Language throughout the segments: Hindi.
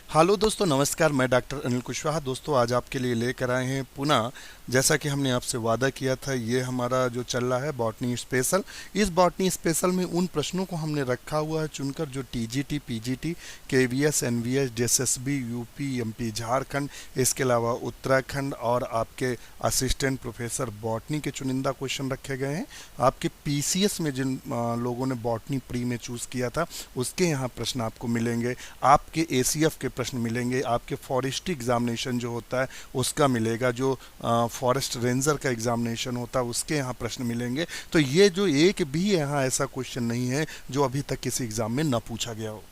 हेलो दोस्तों, नमस्कार। मैं डॉक्टर अनिल कुशवाहा। दोस्तों, आज आपके लिए लेकर आए हैं पुनः, जैसा कि हमने आपसे वादा किया था, ये हमारा जो चल रहा है बॉटनी स्पेशल। इस बॉटनी स्पेशल में उन प्रश्नों को हमने रखा हुआ है चुनकर जो TGT, PGT, KVS, NVS, JSSB, UP, MP, Jharkhand, इसके अलावा उत्तराखंड और आपके असिस्टेंट प्रोफेसर बॉटनी के चुनिंदा क्वेश्चन रखे गए हैं। आपके पीसीएस में जिन लोगों ने बॉटनी प्री में चूज़ किया था उसके यहाँ प्रश्न आपको मिलेंगे। आपके एसीएफ के प्रश्न मिलेंगे, आपके फॉरेस्ट्री एग्जामिनेशन जो होता है उसका मिलेगा, जो फॉरेस्ट रेंजर का एग्जामिनेशन होता है उसके यहाँ प्रश्न मिलेंगे। तो ये जो एक भी यहाँ ऐसा क्वेश्चन नहीं है जो अभी तक किसी एग्जाम में न पूछा गया हो।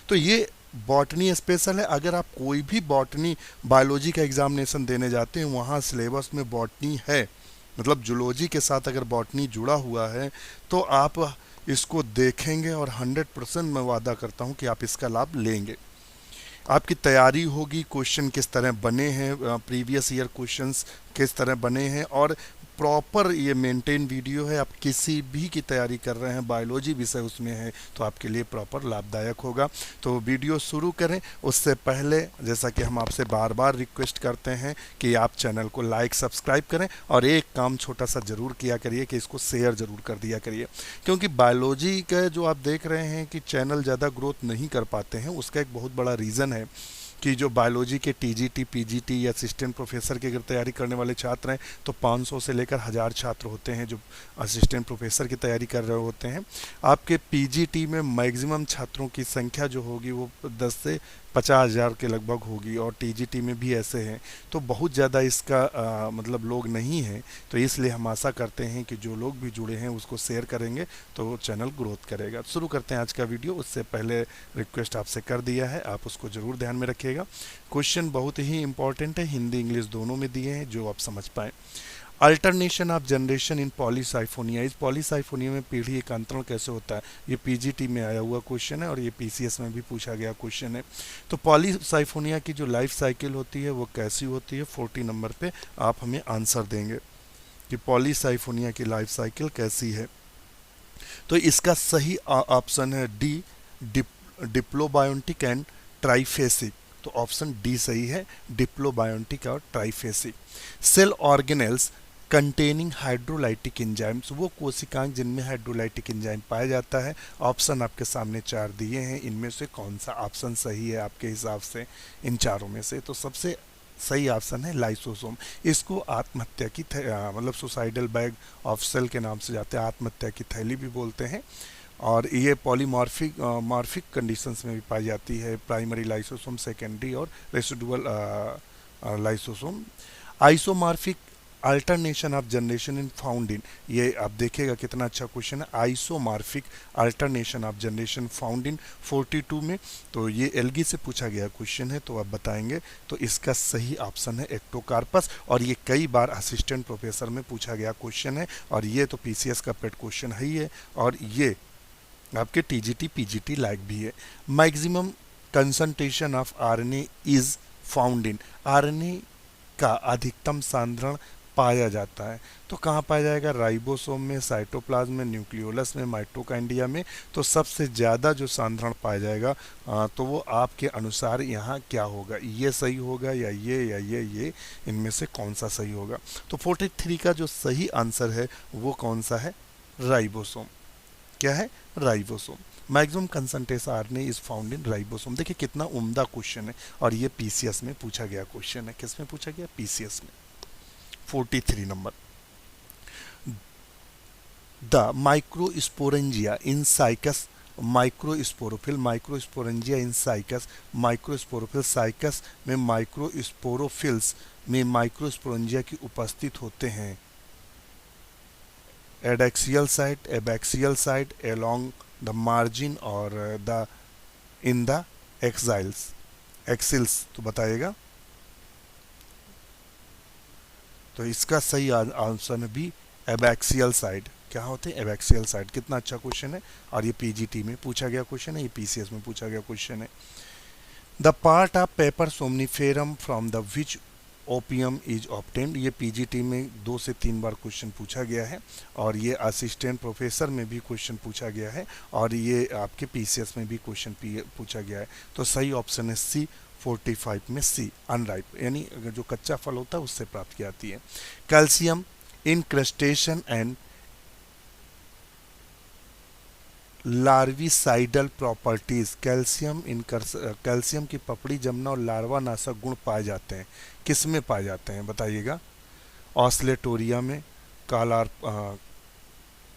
तो ये बॉटनी स्पेशल है। अगर आप कोई भी बॉटनी बायोलॉजी का एग्जामिनेशन देने जाते हैं, वहाँ सिलेबस में बॉटनी है, मतलब जूलॉजी के साथ अगर बॉटनी जुड़ा हुआ है, तो आप इसको देखेंगे और 100% मैं वादा करता हूँ कि आप इसका लाभ लेंगे। आपकी तैयारी होगी, क्वेश्चन किस तरह बने हैं, प्रीवियस ईयर क्वेश्चंस किस तरह बने हैं, और प्रॉपर ये मेंटेन वीडियो है। आप किसी भी की तैयारी कर रहे हैं, बायोलॉजी विषय उसमें है, तो आपके लिए प्रॉपर लाभदायक होगा। तो वीडियो शुरू करें उससे पहले, जैसा कि हम आपसे बार बार रिक्वेस्ट करते हैं कि आप चैनल को लाइक सब्सक्राइब करें, और एक काम छोटा सा ज़रूर किया करिए कि इसको शेयर ज़रूर कर दिया करिए। क्योंकि बायोलॉजी का जो आप देख रहे हैं कि चैनल ज़्यादा ग्रोथ नहीं कर पाते हैं, उसका एक बहुत बड़ा रीज़न है कि जो बायोलॉजी के टीजीटी, पीजीटी या असिस्टेंट प्रोफेसर की अगर तैयारी करने वाले छात्र हैं तो 500 से लेकर 1000 छात्र होते हैं जो असिस्टेंट प्रोफेसर की तैयारी कर रहे होते हैं। आपके पीजीटी में मैक्सिमम छात्रों की संख्या जो होगी वो 10 से 50,000 के लगभग होगी, और टीजीटी में भी ऐसे हैं। तो बहुत ज़्यादा इसका मतलब लोग नहीं हैं। तो इसलिए हम आशा करते हैं कि जो लोग भी जुड़े हैं उसको शेयर करेंगे तो चैनल ग्रोथ करेगा। शुरू करते हैं आज का वीडियो। उससे पहले रिक्वेस्ट आपसे कर दिया है, आप उसको ज़रूर ध्यान में रखिएगा। क्वेश्चन बहुत ही इंपॉर्टेंट है, हिंदी इंग्लिश दोनों में दिए हैं, जो आप समझ पाएँ। Alternation of generation in Polysiphonia. इस पॉलीसाइफोनिया में पीढ़ी एकांतरण कैसे होता है, ये पीजीटी में आया हुआ क्वेश्चन है और ये पीसीएस में भी पूछा गया क्वेश्चन है। तो पॉलीसाइफोनिया की जो लाइफ साइकिल होती है वो कैसी होती है, 40 नंबर पे आप हमें आंसर देंगे कि पॉलीसाइफोनिया की लाइफ साइकिल कैसी है। तो इसका सही ऑप्शन है डी, डिप्लोबायोटिक एंड ट्राइफेसिक। तो ऑप्शन डी सही है, डिप्लोबायोटिक और triphasic. Cell organelles containing hydrolytic enzymes, वो कोशिकाएं जिनमें हाइड्रोलाइटिक एंजाइम पाया जाता है। ऑप्शन आपके सामने 4 दिए हैं, इनमें से कौन सा ऑप्शन सही है आपके हिसाब से इन चारों में से? तो सबसे सही ऑप्शन है लाइसोसोम। इसको आत्महत्या की मतलब सुसाइडल बैग ऑफ सेल के नाम से जाते हैं, आत्महत्या की थैली भी बोलते हैं। और ये पॉलीमॉर्फिक मॉर्फिक कंडीशंस में भी पाई जाती है, प्राइमरी लाइसोसोम, सेकेंडरी और residual lysosome. Isomorphic alternation of generation in found in, ये आप देखिएगा कितना अच्छा क्वेश्चन है। Isomorphic alternation of generation found in 42 में, तो ये एल्गी से पूछा गया क्वेश्चन है, तो आप बताएंगे। तो इसका सही ऑप्शन है एक्टोकार्पस, और ये कई बार असिस्टेंट प्रोफेसर में पूछा गया क्वेश्चन है, और ये तो पीसीएस का पेड क्वेश्चन है ही है, और ये आपके टीजीटी, पीजीटी लायक भी है। Maximum concentration of RNA is found in, RNA का अधिकतम सांद्रण पाया जाता है, तो कहाँ पाया जाएगा? राइबोसोम में, साइटोप्लाज्म में, न्यूक्लियोलस में, माइटोकांड्रिया में। तो सबसे ज़्यादा जो सांद्रण पाया जाएगा तो वो आपके अनुसार यहाँ क्या होगा? ये सही होगा या ये इनमें से कौन सा सही होगा? तो 43 का जो सही आंसर है वो कौन सा है? राइबोसोम। क्या है? Ribosome. Maximum concentration RNA is found in ribosome. देखिए कितना उम्दा क्वेश्चन है, और ये पीसीएस में पूछा गया क्वेश्चन है। किस में पूछा गया? पीसीएस में। 43 number. The microsporangia in cycas microsporophyll, microsporangia in cycas, microsporophyll cycas में माइक्रोस्पोरोफिल्स में माइक्रोस्पोरेंजिया की उपस्थित होते हैं। Adaxial side, abaxial side, along the margin और द इन द एक्साइल्स एक्सिल्स, तो बताइएगा। तो इसका सही आंसर भी एबैक्सियल साइड। क्या होते हैं? Abaxial side. कितना अच्छा क्वेश्चन है, और ये पीजीटी में पूछा गया क्वेश्चन है, ये पीसीएस में पूछा गया क्वेश्चन है। The part of paper somniferum from the which opium is obtained, ये पीजीटी में 2 से 3 बार क्वेश्चन पूछा गया है, और ये असिस्टेंट प्रोफेसर में भी क्वेश्चन पूछा गया है, और ये आपके पीसीएस में भी क्वेश्चन पूछा गया है। तो सही ऑप्शन है सी, 45 में सी अनराइप, यानी जो कच्चा फल होता है उससे प्राप्त की जाती है। Calcium in crustacean and larvicidal properties, calcium की पपड़ी जमना और लार्वा नाशक गुण पाए जाते हैं, किस में पाए जाते हैं बताइएगा? ऑस्लेटोरिया में, कालार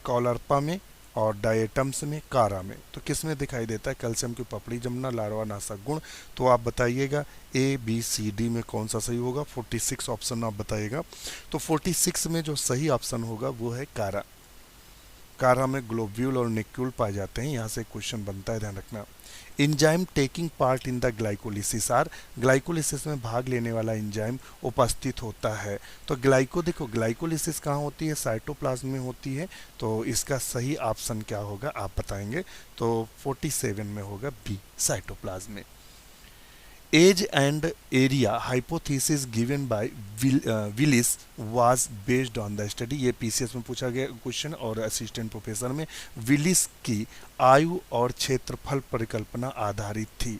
कॉलरपा में और डायटम्स में, कारा में। तो किस में दिखाई देता है कैल्शियम की पपड़ी जमना, लार्वा नाशक गुण? तो आप बताइएगा ए बी सी डी में कौन सा सही होगा। 46 ऑप्शन आप बताइएगा। तो 46 में जो सही ऑप्शन होगा वो है कारा। कारा में ग्लोब्यूल और निक्यूल पाए जाते हैं। यहाँ से क्वेश्चन बनता है, ध्यान रखना। Enzyme taking part in the glycolysis are, glycolysis में भाग लेने वाला इंजाइम उपस्थित होता है। तो देखो ग्लाइकोलिसिस कहाँ होती है? साइटोप्लाज्म में होती है। तो इसका सही ऑप्शन क्या होगा आप बताएंगे? तो 47 में होगा बी, साइटोप्लाज्म में। Age and area hypothesis given by Willis was based on the study, ये पीसीएस में पूछा गया क्वेश्चन और असिस्टेंट प्रोफेसर में। विलिस की आयु और क्षेत्रफल परिकल्पना आधारित थी।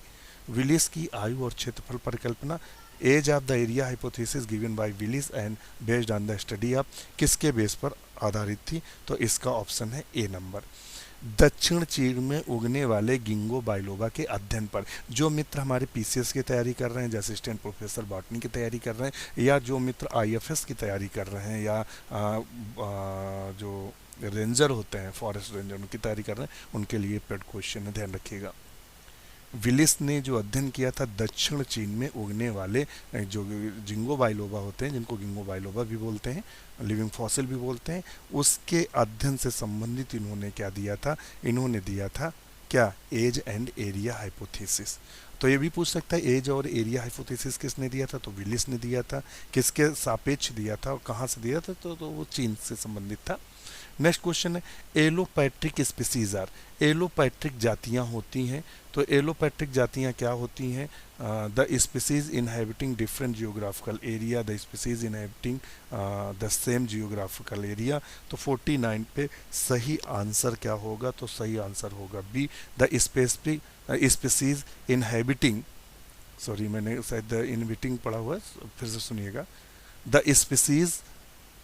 विलिस की आयु और क्षेत्रफल परिकल्पना, age of the area hypothesis given by Willis and based on the study of, किसके बेस पर आधारित थी? तो इसका ऑप्शन है ए नंबर, दक्षिण चीन में उगने वाले गिंगो बाइलोबा के अध्ययन पर। जो मित्र हमारे पीसीएस की तैयारी कर रहे हैं, जैसे असिस्टेंट प्रोफेसर बॉटनी की तैयारी कर रहे हैं, या जो मित्र आईएफएस की तैयारी कर रहे हैं, या जो रेंजर होते हैं, फॉरेस्ट रेंजर, उनकी तैयारी कर रहे हैं, उनके लिए पेड क्वेश्चन है, ध्यान रखिएगा। विलिस ने जो अध्ययन किया था दक्षिण चीन में उगने वाले जो जिंगो बाइलोबा होते हैं, जिनको गिंगो बाइलोबा भी बोलते हैं, लिविंग फॉसिल भी बोलते हैं, उसके अध्ययन से संबंधित इन्होंने क्या दिया था? इन्होंने दिया था क्या? Age and area hypothesis. तो ये भी पूछ सकता है एज और एरिया हाइपोथेसिस किसने दिया था? तो विलिस ने दिया था। किसके सापेक्ष दिया था और कहाँ से दिया था? तो वो चीन से संबंधित था। नेक्स्ट क्वेश्चन है एलोपैट्रिक स्पीसीज आर, एलोपैट्रिक जातियां होती हैं। तो एलोपैट्रिक जातियां क्या होती हैं? The species inhabiting different geographical area, the species inhabiting the same geographical area. तो 49 पे सही आंसर क्या होगा? तो सही आंसर होगा B, the specific species inhabiting, sorry मैंने शायद इनहिबिटिंग पढ़ा हुआ है, फिर से सुनिएगा। The species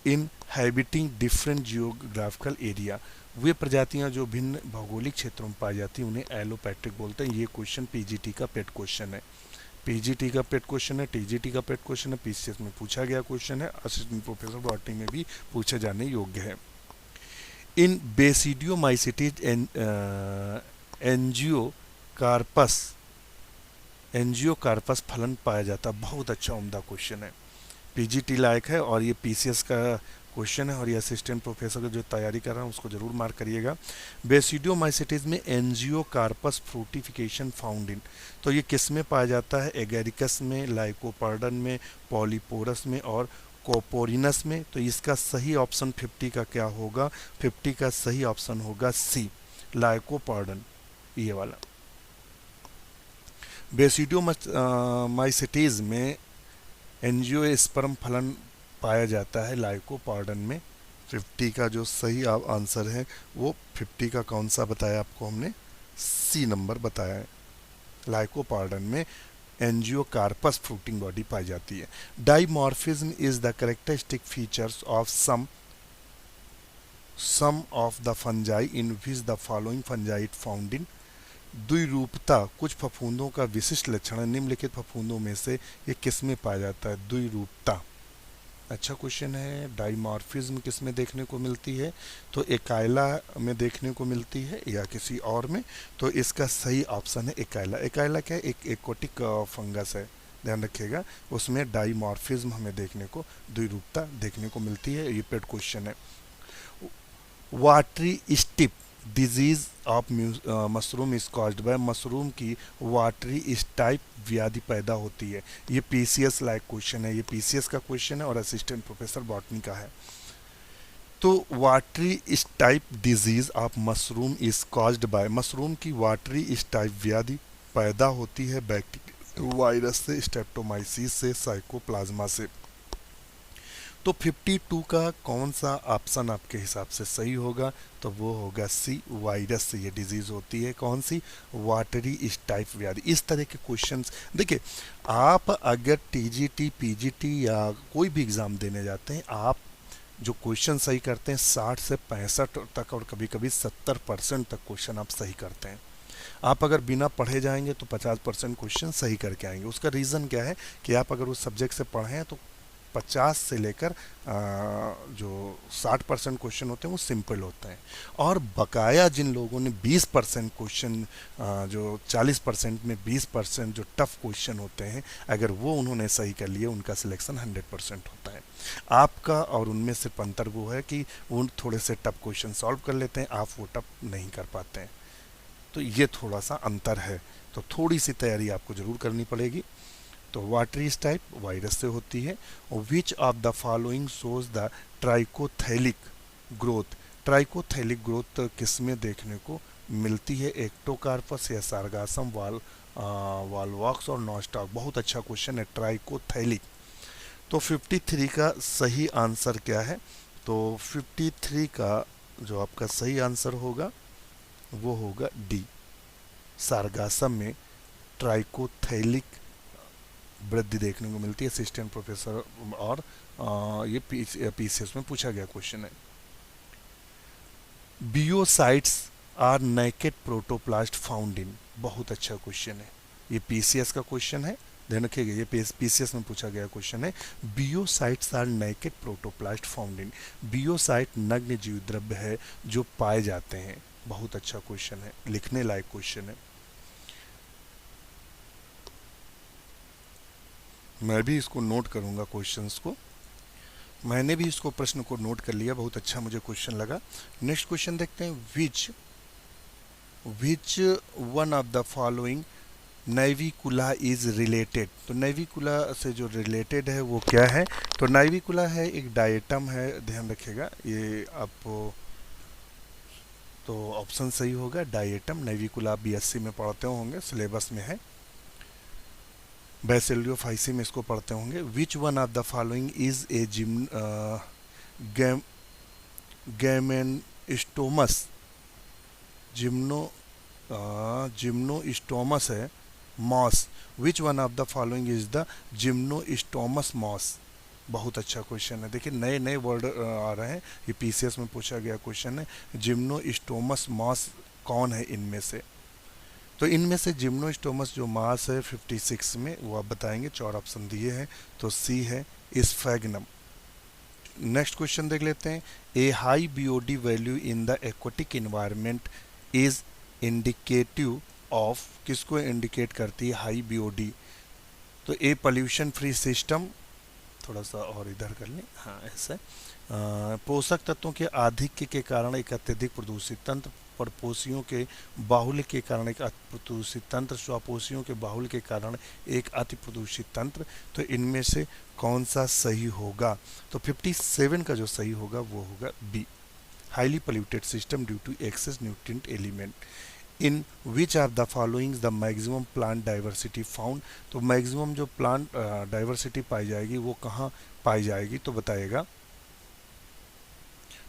inhabiting different geographical area, वे प्रजातियां जो भिन्न भौगोलिक क्षेत्रों में पाई जाती हैं उन्हें एलोपैट्रिक बोलते हैं। ये क्वेश्चन पीजीटी का पेट क्वेश्चन है, पीजीटी का पेट क्वेश्चन है, टीजीटी का पेट क्वेश्चन है, पीसीएस में पूछा गया क्वेश्चन है, असिस्टेंट प्रोफेसर बॉटनी में भी पूछे जाने योग्य है। इन बेसिडियोमाइसिटीज एंजियोकार्पस फलन पाया जाता। बहुत अच्छा उम्दा क्वेश्चन है, पीजीटी लायक है, और ये पीसीएस का क्वेश्चन है, और ये असिस्टेंट प्रोफेसर जो तैयारी कर रहा है उसको जरूर मार्क करिएगा। बेसिडियोमाइसिटीज में एंजियोकार्पस फ्रूटिफिकेशन फाउंड इन, तो ये किस में पाया जाता है? एगेरिकस में, लाइकोपर्डन में, पॉलीपोरस में और कोपोरिनस में। तो इसका सही ऑप्शन 50 का क्या होगा? 50 का सही ऑप्शन होगा सी, लाइकोपर्डन, ये वाला। बेसिडियोमाइसिटीज में एंजियोस्पर्म फलन पाया जाता है लाइकोपार्डन में। 50 का जो सही आंसर है वो 50 का कौन सा बताया आपको हमने? सी नंबर बताया है। लाइकोपार्डन में एंजियोकार्पस फ्रूटिंग बॉडी पाई जाती है। Dimorphism is the characteristic features of some of the fungi in which the following fungi found in, द्विरूपता कुछ फफूंदों का विशिष्ट लक्षण है, निम्नलिखित फफूंदों में से ये किस में पाया जाता है? द्विरूपता। अच्छा क्वेश्चन है। डाइमॉर्फिज्म किस में देखने को मिलती है? तो एकाइला में देखने को मिलती है या किसी और में? तो इसका सही ऑप्शन है एकाइला। एकाइला क्या है? एक एक्वोटिक फंगस है, ध्यान रखिएगा। उसमें डाइमॉर्फिज्म हमें देखने को, द्विरूपता देखने को मिलती है। ये पेड क्वेश्चन है। Watery stipe disease of mushroom is caused by, mushroom की वाटरी स्टाइप व्याधि पैदा होती है। ये पीसीएस लाइक क्वेश्चन है, ये पीसीएस का क्वेश्चन है और असिस्टेंट प्रोफेसर बॉटनी का है। तो watery stipe disease of mushroom is caused by, mushroom की वाटरी स्टाइप व्याधि पैदा होती है बैक्टीरिया, वायरस से, स्ट्रेप्टोमाइसिस से, साइकोप्लाज्मा से। तो 52 का कौन सा ऑप्शन आपके हिसाब से सही होगा? तो वो होगा सी, वायरस से ये डिजीज होती है। कौन सी? वाटरी टाइप व्याधि। इस तरह के क्वेश्चंस देखिए, आप अगर टीजीटी पीजीटी या कोई भी एग्जाम देने जाते हैं, आप जो क्वेश्चन सही करते हैं 60 से 65 तक और कभी कभी 70% तक क्वेश्चन आप सही करते हैं। आप अगर बिना पढ़े जाएंगे तो 50% क्वेश्चन सही करके आएंगे। उसका रीज़न क्या है कि आप अगर उस सब्जेक्ट से पढ़े हैं तो 50 से लेकर जो 60% क्वेश्चन होते हैं वो सिंपल होते हैं। और बकाया जिन लोगों ने 20% क्वेश्चन, जो 40% में 20% जो टफ क्वेश्चन होते हैं, अगर वो उन्होंने सही कर लिए, उनका सिलेक्शन 100% होता है। आपका और उनमें सिर्फ अंतर वो है कि वो थोड़े से टफ क्वेश्चन सॉल्व कर लेते हैं, आप वो टफ नहीं कर पाते हैं। तो ये थोड़ा सा अंतर है। तो थोड़ी सी तैयारी आपको ज़रूर करनी पड़ेगी। तो वाटरी टाइप वायरस से होती है। Which of the following shows the trichothallic growth? Trichothallic growth किस में देखने को मिलती है? एक्टोकार्पस या सार्गासम, वालवॉक्स और नॉस्टॉक? बहुत अच्छा क्वेश्चन है, ट्राइकोथैलिक। तो 53 का सही आंसर क्या है? तो 53 का जो आपका सही आंसर होगा वो होगा डी, सार्गासम में ट्राइकोथैलिक वृद्धि देखने को मिलती है। असिस्टेंट प्रोफेसर और ये पीसीएस में पूछा गया क्वेश्चन है। Biocytes are naked protoplast found in? बहुत अच्छा क्वेश्चन है, ये पीसीएस का क्वेश्चन है, ध्यान रखिएगा, ये पीसीएस में पूछा गया क्वेश्चन है। Biocytes are naked protoplast found in? Biocyte नग्न जीव द्रव्य है जो पाए जाते हैं। बहुत अच्छा क्वेश्चन है, लिखने लायक क्वेश्चन है। मैं भी इसको नोट करूंगा क्वेश्चंस को। मैंने भी इसको प्रश्न को नोट कर लिया, बहुत अच्छा मुझे क्वेश्चन लगा। नेक्स्ट क्वेश्चन देखते हैं। Which one of the following navicula is related? तो नैविकुला से जो रिलेटेड है वो क्या है? तो नैविकुला है एक डायटम है, ध्यान रखिएगा ये आप। तो ऑप्शन सही होगा डायटम। नैविकुला बीएससी में पढ़ते होंगे, सिलेबस में है। बैसिलियोफाइसी में इसको पढ़ते होंगे। Which one of the following is a gymnostomous? Gymno gymnostomous है moss. Which one of the following is the gymnostomous moss? बहुत अच्छा क्वेश्चन है। देखिए नए नए वर्ड आ रहे हैं, ये पीसीएस में पूछा गया क्वेश्चन है। जिम्नोस्टोमस मॉस कौन है इनमें से? तो इनमें से जिम्नोस्टोमस जो मास है 56 में, वो आप बताएंगे। 4 ऑप्शन दिए हैं, तो सी है स्फैग्नम। नेक्स्ट क्वेश्चन देख लेते हैं। A high BOD value in the aquatic environment is indicative of? किसको इंडिकेट करती है हाई बीओडी? तो ए पॉल्यूशन फ्री सिस्टम, थोड़ा सा और इधर कर लें, हाँ ऐसा। पोषक तत्वों के आधिक्य के कारण एक अत्यधिक प्रदूषित तंत्र, परपोषियों के बाहुल्य के कारण एक अति प्रदूषित तंत्र, स्वपोषियों के बाहुल्य के कारण एक अति प्रदूषित तंत्र। तो इनमें से कौन सा सही होगा? तो 57 का जो सही होगा वो होगा B, highly polluted system due to excess nutrient element. In which are the following the maximum plant diversity found? तो मैक्सिमम जो प्लांट डाइवर्सिटी पाई जाएगी वो कहाँ पाई जाएगी? तो बताइएगा।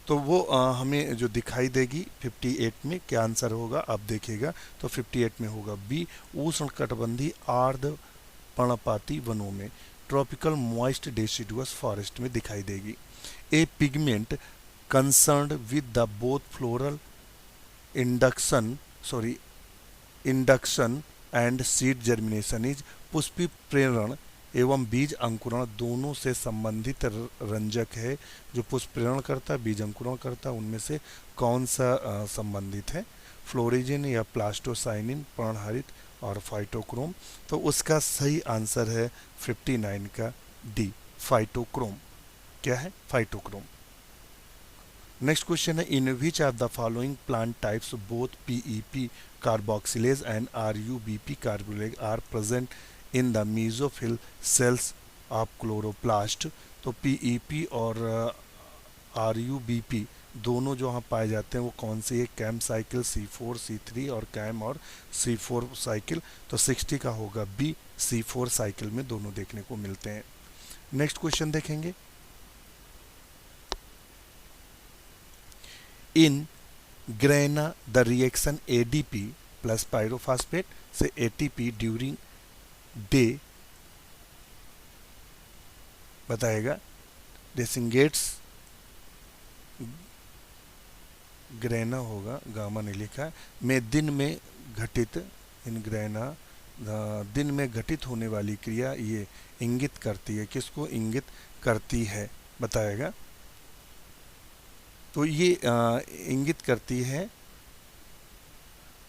तो वो हमें जो दिखाई देगी 58 में, क्या आंसर होगा आप देखिएगा। तो 58 में होगा बी, उष्णकटिबंधीय आर्द्र पर्णपाती वनों में, ट्रॉपिकल मॉइस्ट डेसिडुअस फॉरेस्ट में दिखाई देगी। A pigment concerned with the both floral induction and seed germination is? पुष्पी प्रेरण एवं बीज अंकुरण दोनों से संबंधित रंजक है। जो पुष्प प्रेरण करता है, बीज अंकुरण करता है, उनमें से कौन सा संबंधित है? फ्लोरिजिन या प्लास्टोसाइनिन, पर्णहरित और फाइटोक्रोम? तो उसका सही आंसर है 59 का डी, फाइटोक्रोम। क्या है? फाइटोक्रोम। नेक्स्ट क्वेश्चन है। In which of the following plant types both PEP carboxylase and RuBP carboxylase are present in the mesophyll cells of chloroplast? तो पीईपी और आरयूबीपी दोनों जो यहाँ पाए जाते हैं वो कौन सी है? कैम साइकिल, C4 C3 और कैम और C4 साइकिल। तो 60 का होगा बी, C4 साइकिल में दोनों देखने को मिलते हैं। नेक्स्ट क्वेश्चन देखेंगे। In grana the reaction ADP plus pyrophosphate से एटीपी ड्यूरिंग डे बताएगा। डिसंगेट्स ग्रेना होगा, गामा ने लिखा में दिन में घटित, इन ग्रेना दिन में घटित होने वाली क्रिया ये इंगित करती है, किसको इंगित करती है बताएगा। तो ये इंगित करती है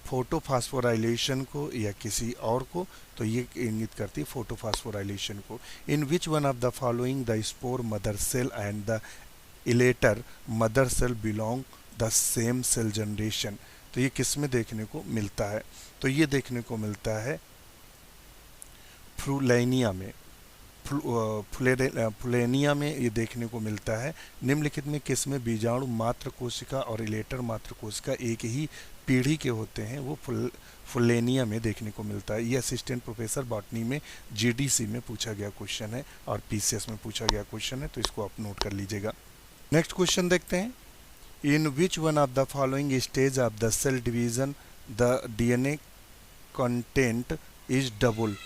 फोटोफास्फोराइलेशन को या किसी और को, तो ये इंगित करती है फोटोफास्फोराइलेशन को। In which one of the following the spore mother cell and the elater mother cell belong the same cell generation, तो ये किस में देखने को मिलता है, तो ये देखने को मिलता है फ्लुलेनिया में। फुलेनिया में ये देखने को मिलता है। निम्नलिखित में किस में बीजाणु मात्र कोशिका और इलेटर मात्र कोशिका एक ही पीढ़ी के होते हैं, वो फुलेनिया में देखने को मिलता है। ये असिस्टेंट प्रोफेसर बॉटनी में जीडीसी में पूछा गया क्वेश्चन है और पीसीएस में पूछा गया क्वेश्चन है, तो इसको आप नोट कर लीजिएगा। नेक्स्ट क्वेश्चन देखते हैं। In which one of the following stage of the cell division the DNA content is double,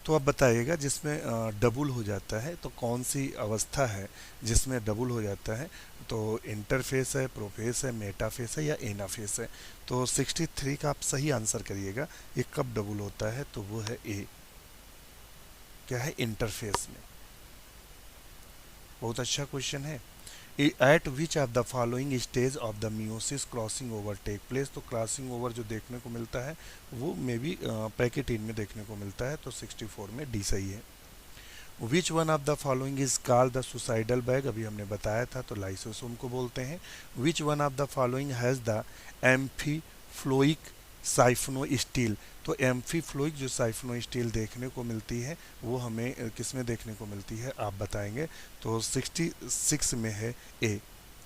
तो आप बताइएगा जिसमें डबल हो जाता है, तो कौन सी अवस्था है जिसमें डबल हो जाता है, तो इंटरफेस है, प्रोफेस है, मेटाफेस है या एनाफेस है। तो 63 का आप सही आंसर करिएगा। ये कब डबल होता है, तो वो है ए, क्या है, इंटरफेस में। बहुत अच्छा क्वेश्चन है। At which of the following stage of the meiosis crossing over take place, तो क्रॉसिंग ओवर जो देखने को मिलता है वो मे बी पैकेटीन में देखने को मिलता है, तो 64 में डी सही है। Which one of the following is called the suicidal bag, अभी हमने बताया था, तो लाइसोसोम को बोलते हैं। Which one of the following has the amphiphloic siphonostele, तो एम्फीफ्लोइक जो साइफनो स्टील देखने को मिलती है वो हमें किस में देखने को मिलती है आप बताएंगे, तो 66 में है ए,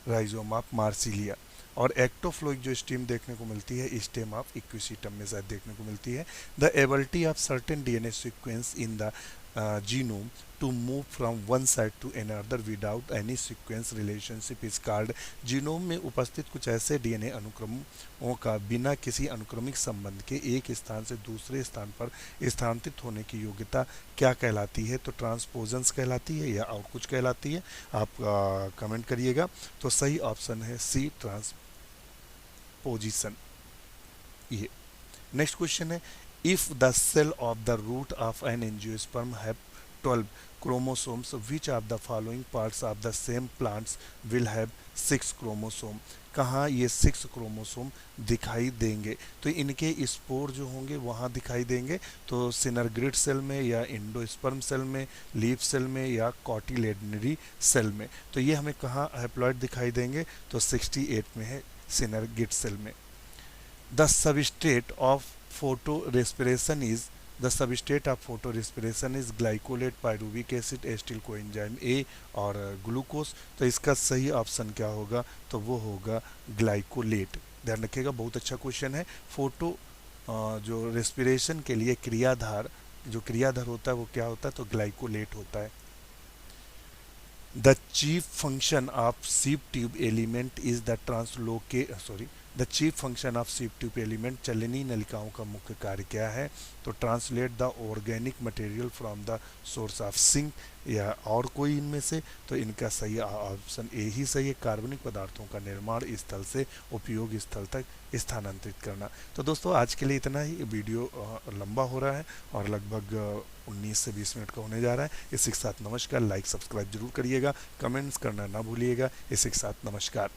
राइजोम ऑफ मार्सिलिया। और एक्टोफ्लोइक जो स्टीम देखने को मिलती है स्टेम ऑफ इक्विसिटम में शायद देखने को मिलती है। The ability of certain DNA sequence in the genome to move from one side to another without any sequence relationship is called, genome में उपस्थित कुछ ऐसे डीएनए अनुक्रमों का बिना किसी अनुक्रमिक संबंध के एक स्थान से दूसरे स्थान पर स्थानांतरित होने की योग्यता क्या कहलाती है, तो ट्रांसपोजन्स कहलाती है या और कुछ कहलाती है, आप कमेंट करिएगा। तो सही ऑप्शन है सी, ट्रांसपोजिशन। ये नेक्स्ट क्वेश्चन है। If the cell of the root of an angiosperm have 12 chromosomes, which of the following parts of the same plants will have 6 chromosome? कहाँ ये 6 क्रोमोसोम दिखाई देंगे, तो इनके स्पोर जो होंगे वहाँ दिखाई देंगे, तो सिनरग्रिड सेल में या इंडोस्पर्म सेल में, लीफ सेल में या कॉटिलेडनरी सेल में, तो ये हमें कहाँ हैप्लॉइड दिखाई देंगे, तो 68 में है, सिनरग्रिड सेल में। The substrate of photorespiration is, the substrate of photorespiration is glycolate, pyruvic acid, acetyl coenzyme A और ग्लूकोज, तो इसका सही ऑप्शन क्या होगा, तो वो होगा ग्लाइकोलेट। ध्यान रखिएगा, बहुत अच्छा क्वेश्चन है। फोटो जो रेस्पिरेशन के लिए क्रियाधार, जो क्रियाधार होता है वो क्या होता है, तो ग्लाइकोलेट होता है। The chief function of sieve tube element is the the chief function of sieve tube element, चलनी नलिकाओं का मुख्य कार्य क्या है, तो translate the organic material from the source of sink या और कोई इनमें से, तो इनका सही ऑप्शन ए ही सही है, कार्बनिक पदार्थों का निर्माण स्थल से उपयोग स्थल तक स्थानांतरित करना। तो दोस्तों आज के लिए इतना ही, वीडियो लंबा हो रहा है और लगभग 19 से 20 मिनट का होने जा रहा है। इसी के साथ नमस्कार, लाइक सब्सक्राइब जरूर करिएगा, कमेंट्स करना ना भूलिएगा। इसी के साथ नमस्कार।